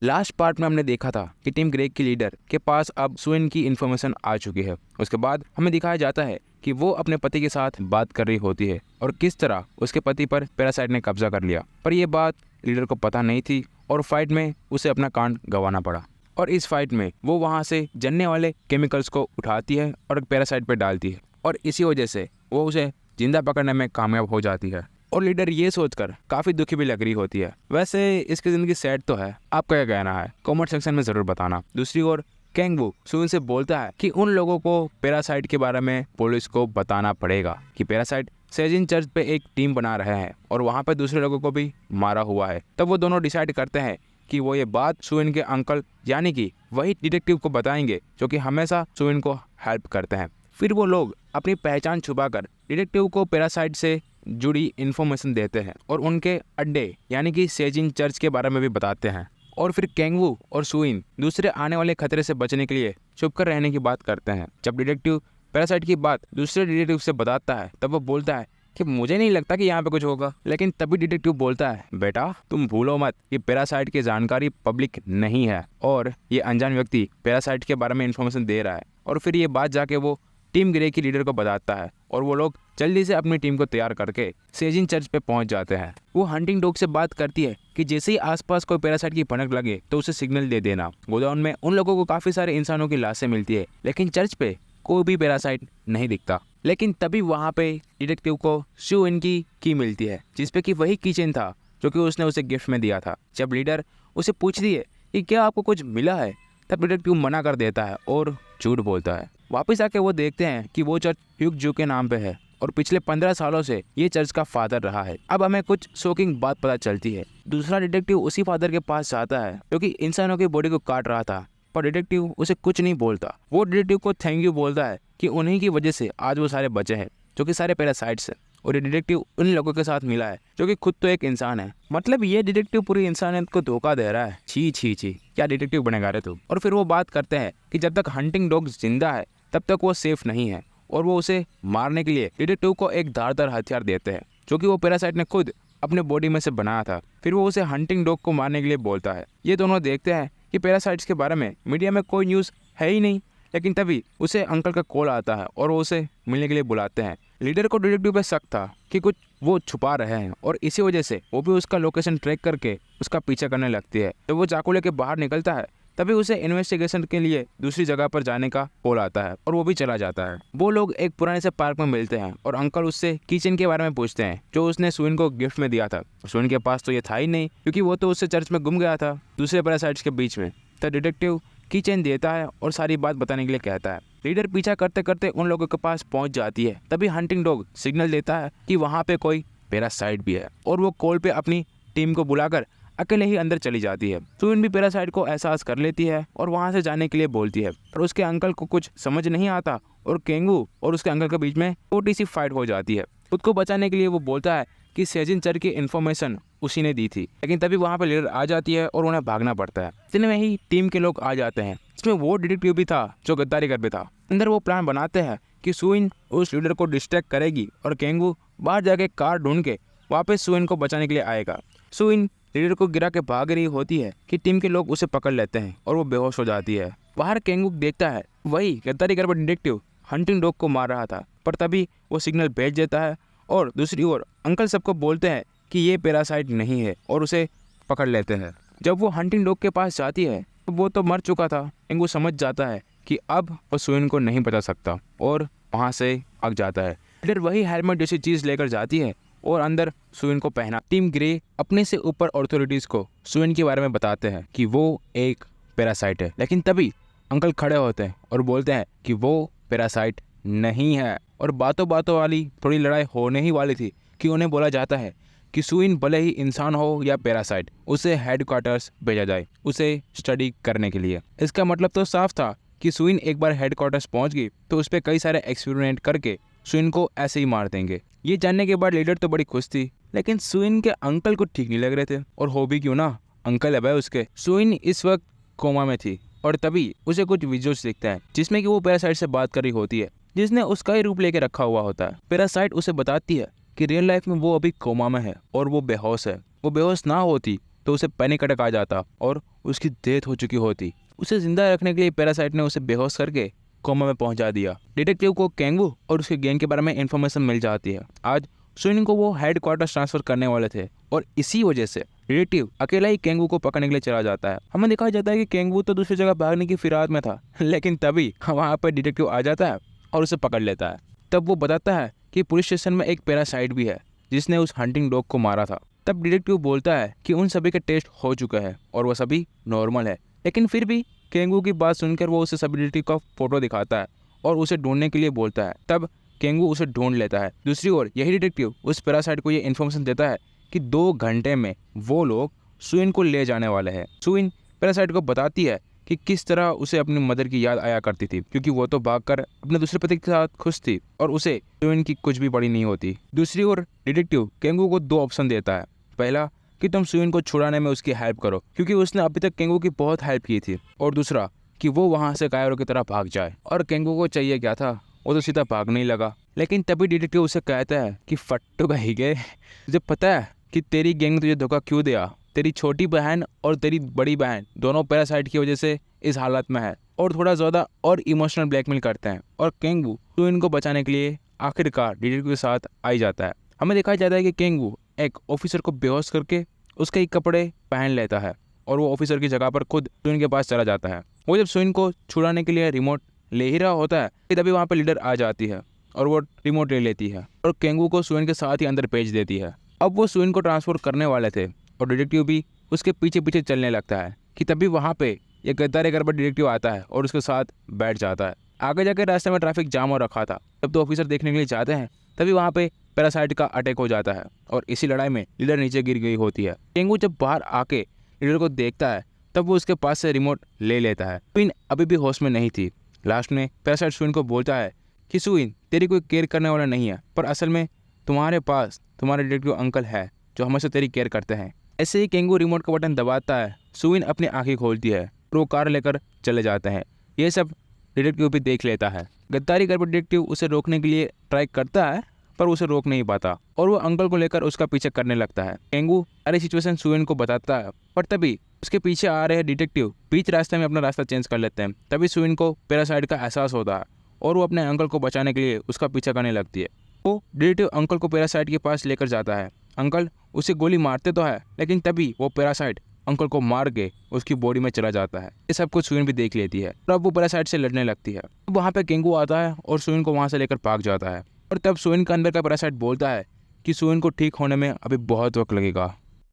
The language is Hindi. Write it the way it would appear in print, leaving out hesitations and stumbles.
लास्ट पार्ट में हमने देखा था कि टीम ग्रे की लीडर के पास अब सुइन की इन्फॉर्मेशन आ चुकी है। उसके बाद हमें दिखाया जाता है कि वो अपने पति के साथ बात कर रही होती है और किस तरह उसके पति पर पैरासाइट ने कब्जा कर लिया, पर यह बात लीडर को पता नहीं थी और फाइट में उसे अपना कान गंवाना पड़ा। और इस फाइट में वो वहाँ से जलने वाले केमिकल्स को उठाती है और पैरासाइट पर डालती है और इसी वजह से वो उसे जिंदा पकड़ने में कामयाब हो जाती है। और लीडर ये सोचकर काफी दुखी भी लग रही होती है। वैसे इसकी जिंदगी सैड तो है, आपका क्या कहना है कमेंट सेक्शन में जरूर बताना। दूसरी ओर कैंगवू सुइन से बोलता है कि उन लोगों को पैरासाइट के बारे में पुलिस को बताना पड़ेगा कि पैरासाइट सेजिन चर्च पे एक टीम बना रहे हैं और वहाँ पे दूसरे लोगों को भी मारा हुआ है। तब वो दोनों डिसाइड करते हैं कि वो ये बात सुइन के अंकल यानी कि वही डिटेक्टिव को बताएंगे जो कि हमेशा सुइन को हेल्प करते हैं। फिर वो लोग अपनी पहचान छुपाकर डिटेक्टिव को पैरासाइट से जुड़ी इन्फॉर्मेशन देते हैं और उनके अड्डे यानी कि सेजिन चर्च के बारे में भी बताते हैं। और फिर कैंगवू और सुइन दूसरे आने वाले खतरे से बचने के लिए छुपकर रहने की बात करते हैं। जब डिटेक्टिव पैरासाइट की बात दूसरे डिटेक्टिव से बताता है तब वो बोलता है कि मुझे नहीं लगता कि यहाँ पे कुछ होगा। लेकिन तभी डिटेक्टिव बोलता है, बेटा तुम भूलो मत कि पैरासाइट की जानकारी पब्लिक नहीं है और ये अनजान व्यक्ति पैरासाइट के बारे में इन्फॉर्मेशन दे रहा है। और फिर ये बात जाके वो टीम ग्रे की लीडर को बताता है और वो लोग जल्दी से अपनी टीम को तैयार करके सेजिन चर्च पे पहुंच जाते हैं। वो हंटिंग डॉग से बात करती है कि जैसे ही आसपास कोई पैरासाइट की भनक लगे तो उसे सिग्नल दे देना। गोडाउन में उन लोगों को काफी सारे इंसानों की लाशें मिलती है लेकिन चर्च पे कोई भी पैरासाइट नहीं दिखता। लेकिन तभी वहाँ पे डिटेक्टिव को सुइन की मिलती है जिसपे कि वही किचन था जो कि उसने उसे गिफ्ट में दिया था। जब लीडर उसे पूछती है कि क्या आपको कुछ मिला है तब डिटेक्टिव मना कर देता है और झूठ बोलता है। वापस आके वो देखते हैं कि वो चर्च ह्यूग जू के नाम पे है और पिछले 15 सालों से ये चर्च का फादर रहा है। अब हमें कुछ शॉकिंग बात पता चलती है। दूसरा डिटेक्टिव उसी फादर के पास जाता है जो कि इंसानों की बॉडी को काट रहा था, पर डिटेक्टिव उसे कुछ नहीं बोलता। वो डिटेक्टिव को थैंक यू बोलता है कि उन्हीं की वजह से आज वो सारे बचे हैं जो कि सारे पैरासाइट्स हैं। और ये डिटेक्टिव उन लोगों के साथ मिला है जो कि खुद तो एक इंसान है। मतलब ये डिटेक्टिव पूरी इंसानियत को धोखा दे रहा है। छी छी छी, क्या डिटेक्टिव बनेगा रे तू। और फिर वो बात करते हैं कि जब तक हंटिंग डॉग जिंदा है तब तक वो सेफ नहीं है और वो उसे मारने के लिए डिटेक्टिव को एक धारदार हथियार देते हैं जो कि वो पैरासाइट ने खुद अपने बॉडी में से बनाया था। फिर वो उसे हंटिंग डॉग को मारने के लिए बोलता है। ये दोनों देखते हैं कि पैरासाइट्स के बारे में मीडिया में कोई न्यूज़ है ही नहीं। लेकिन तभी उसे अंकल का कॉल आता है और वो उसे मिलने के लिए बुलाते हैं। लीडर को डिटेक्टिव पे शक था कि कुछ वो छुपा रहे हैं और इसी वजह से वो भी उसका लोकेशन ट्रैक करके उसका पीछा करने लगती है। जब वो चाकू लेके बाहर निकलता है तभी उसे इन्वेस्टिगेशन के लिए दूसरी जगह पर जाने का कॉल आता है और वो भी चला जाता है। वो लोग एक पुराने से पार्क में मिलते हैं और अंकल उससे किचन के बारे में पूछते हैं जो उसने सुइन को गिफ्ट में दिया था। सुइन के पास तो ये था ही नहीं क्योंकि वो तो उससे चर्च में गुम गया था दूसरे पैरासाइट्स के बीच में। तो डिटेक्टिव किचन देता है और सारी बात बताने के लिए कहता है। लीडर पीछा करते करते उन लोगों के पास पहुंच जाती है। तभी हंटिंग डॉग सिग्नल देता है कि वहाँ पे कोई पैरासाइट भी है और वो कॉल पे अपनी टीम को बुलाकर अकेले ही अंदर चली जाती है। सुइन भी पैरासाइट को एहसास कर लेती है और वहां से जाने के लिए बोलती है, पर उसके अंकल को कुछ समझ नहीं आता और कैंगू और उसके अंकल के बीच में छोटी सी फाइट हो जाती है। खुद को बचाने के लिए वो बोलता है कि सेजिन चर्च की इन्फॉर्मेशन उसी ने दी थी। लेकिन तभी वहाँ पे लीडर आ जाती है और उन्हें भागना पड़ता है। इतने में ही टीम के लोग आ जाते हैं जिसमें वो डिटेक्टिव भी था जो गद्दारी कर भी था। अंदर वो प्लान बनाते हैं कि सुइन उस लीडर को डिस्ट्रैक्ट करेगी और कैंगू बाहर जाके कार ढूंढ के वापस सुइन को बचाने के लिए आएगा। सुइन लीडर को गिरा के भाग रही होती है कि टीम के लोग उसे पकड़ लेते हैं और वो बेहोश हो जाती है। बाहर कैंगू देखता है वही गद्दारी कर डिटेक्टिव हंटिंग डॉग को मार रहा था, पर तभी वो सिग्नल भेज देता है और दूसरी ओर अंकल सबको बोलते हैं कि ये पैरासाइट नहीं है और उसे पकड़ लेते हैं। जब वो हंटिंग डॉग के पास जाती है तो वो तो मर चुका था। कैंगू समझ जाता है कि अब वो सुइन को नहीं बचा सकता और वहाँ से भाग जाता है। लीडर वही हेलमेट जैसी चीज़ लेकर जाती है और अंदर सुइन को पहना। टीम ग्रे अपने से ऊपर अथॉरिटीज को सुइन के बारे में बताते हैं कि वो एक पैरासाइट है। लेकिन तभी अंकल खड़े होते हैं और बोलते हैं कि वो पैरासाइट नहीं है। और बातों बातों वाली थोड़ी लड़ाई होने ही वाली थी कि उन्हें बोला जाता है कि सुइन भले ही इंसान हो या पैरासाइट, उसे हेडक्वार्टर्स भेजा जाए उसे स्टडी करने के लिए। इसका मतलब तो साफ था कि सुइन एक बार हेडक्वार्टर्स पहुंच गई तो उस पर कई सारे एक्सपेरिमेंट करके सुइन को ऐसे ही मार देंगे। ये जानने के बाद लीडर तो बड़ी खुश थी, लेकिन सुइन के अंकल को ठीक नहीं लग रहे थे। और हो भी क्यों ना, अंकल है भाई उसके। सुइन इस वक्त कोमा में थी और तभी उसे कुछ विजुअल्स दिखते हैं जिसमें कि वो पैरासाइट से बात कर रही होती है जिसने उसका ही रूप लेके रखा हुआ होता है। पैरासाइट उसे बताती है कि रियल लाइफ में वो अभी कोमा में है और वो बेहोश है। वो बेहोश ना होती तो उसे पैनिक अटैक आ जाता और उसकी डेथ हो चुकी होती। उसे जिंदा रखने के लिए पैरासाइट ने उसे बेहोश करके कोमा में पहुंचा दिया। डिटेक्टिव को केंगू और उसके गैंग के बारे में इंफॉर्मेशन मिल जाती है। आज सुइन को वो हेडक्वार्टर्स ट्रांसफर करने वाले थे और इसी वजह से डिटेक्टिव अकेला ही केंगू को पकड़ने के लिए चला जाता है। हमें दिखाया जाता है कि केंगू तो दूसरी जगह भागने की फिराक में था, लेकिन तभी वहाँ पर डिटेक्टिव आ जाता है और उसे पकड़ लेता है। तब वो बताता है कि पुलिस स्टेशन में एक पैरासाइट भी है जिसने उस हंटिंग डॉग को मारा था। तब डिटेक्टिव बोलता है कि उन सभी के टेस्ट हो चुका है और वो सभी नॉर्मल है, लेकिन फिर भी केंगू की बात सुनकर वो उसे सभी डिटेक्टिव का फोटो दिखाता है और उसे ढूंढने के लिए बोलता है। तब केंगू उसे ढूंढ लेता है। दूसरी ओर यही डिटेक्टिव उस पैरासाइट को ये इन्फॉर्मेशन देता है कि 2 घंटे में वो लोग सुइन को ले जाने वाले हैं। सुइन पैरासाइट को बताती है कि किस तरह उसे अपनी मदर की याद आया करती थी, क्योंकि वो तो भागकर अपने दूसरे पति के साथ खुश थी और उसे सुइन की कुछ भी पड़ी नहीं होती। दूसरी ओर डिटेक्टिव केंगू को 2 ऑप्शन देता है। पहला कि तुम सुइन को छुड़ाने में उसकी हेल्प करो, क्योंकि उसने अभी तक केंगू की बहुत हेल्प की थी, और दूसरा कि वो वहाँ से कायरो की तरह भाग जाए। और केंगू को चाहिए क्या था, वो तो सीधा भागने ही लगा। लेकिन तभी डिटेक्टिव उसे कहता है कि फट्टू कहीं गए, तुझे पता है कि तेरी गैंग ने तुझे धोखा क्यों दिया? तेरी छोटी बहन और तेरी बड़ी बहन दोनों पैरासाइट की वजह से इस हालत में है और थोड़ा ज़्यादा और इमोशनल ब्लैकमेल करते हैं। और केंगू सुइन को बचाने के लिए आखिरकार डिटेक्टिव के साथ आई जाता है। हमें दिखाया जाता है कि केंगू एक ऑफिसर को बेहोश करके उसके ही कपड़े पहन लेता है और वो ऑफिसर की जगह पर खुद सुइन के पास चला जाता है। वो जब सुइन को छुड़ाने के लिए रिमोट ले ही रहा होता है तभी वहाँ पर लीडर आ जाती है और वो रिमोट ले लेती है और केंगू को सुइन के साथ ही अंदर भेज देती है। अब वो सुइन को ट्रांसफर करने वाले थे और डिटेक्टिव भी उसके पीछे पीछे चलने लगता है कि तभी वहाँ पे एक गद्दारी कर डिटेक्टिव आता है और उसके साथ बैठ जाता है। आगे जाकर रास्ते में ट्रैफिक जाम हो रखा था। तब तो ऑफिसर देखने के लिए जाते हैं, तभी वहाँ पे पैरासाइट का अटैक हो जाता है और इसी लड़ाई में लीडर नीचे गिर गई होती है। केंगू जब बाहर आके लीडर को देखता है तब वो उसके पास से रिमोट ले लेता है। सुइन अभी भी होश में नहीं थी। लास्ट में पैरासाइट सुइन को बोलता है कि सुइन तेरी कोई केयर करने वाला नहीं है, पर असल में तुम्हारे पास तुम्हारे डिटेक्टिव अंकल है जो हमेशा तेरी केयर करते हैं। ऐसे ही केंगू रिमोट का बटन दबाता है, सुइन अपनी आंखें खोलती है और वो कार लेकर चले जाते हैं। ये सब डिटेक्टिव भी देख लेता है। गद्दारी कर डिटेक्टिव उसे रोकने के लिए ट्राई करता है पर उसे रोक नहीं पाता और वो अंकल को लेकर उसका पीछे करने लगता है। केंगू सारी सिचुएशन सुइन को बताता है, पर तभी उसके पीछे आ रहे डिटेक्टिव बीच रास्ते में अपना रास्ता चेंज कर लेते हैं। तभी सुइन को पैरासाइट का एहसास होता है और वो अपने अंकल को बचाने के लिए उसका पीछा करने लगती है। वो डिटेक्टिव अंकल को पैरासाइट के पास लेकर जाता है। अंकल उसे गोली मारते तो है, लेकिन तभी वो पैरासाइट अंकल को मार के उसकी बॉडी में चला जाता है। ये सब कुछ सुइन भी देख लेती है और अब वो पैरासाइट से लड़ने लगती है। वहाँ पे केंगू आता है और सुइन को वहाँ से लेकर भाग जाता है और तब सुइन के अंदर का पैरासाइट बोलता है कि सुइन को ठीक होने में अभी बहुत वक्त लगेगा।